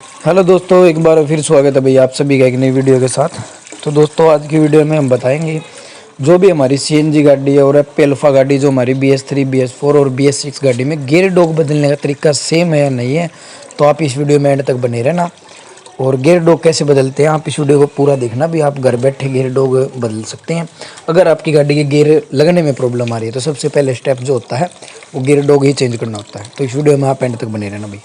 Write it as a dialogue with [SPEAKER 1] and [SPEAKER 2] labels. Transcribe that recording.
[SPEAKER 1] Hello दोस्तों, एक बार फिर स्वागत है भाई आप सभी का एक नई वीडियो के साथ। तो दोस्तों आज की वीडियो में हम बताएंगे जो भी हमारी सीएनजी गाड़ी है और अल्फा गाड़ी जो हमारी BS3, BS4 और BS6 गाड़ी में गियर डॉग बदलने का तरीका सेम है या नहीं है। तो आप इस वीडियो में एंड तक बने रहना। और गियर डॉग कैसे बदलते हैं आप इस वीडियो को पूरा देखना, भी आप घर बैठे गियर डॉग बदल सकते हैं। अगर आपकी गाड़ी के गियर लगने में प्रॉब्लम आ रही है तो सबसे पहले स्टेप जो होता है वो गियर डॉग ही चेंज करना होता है। तो इस वीडियो में आप एंड तक बने रहना भाई।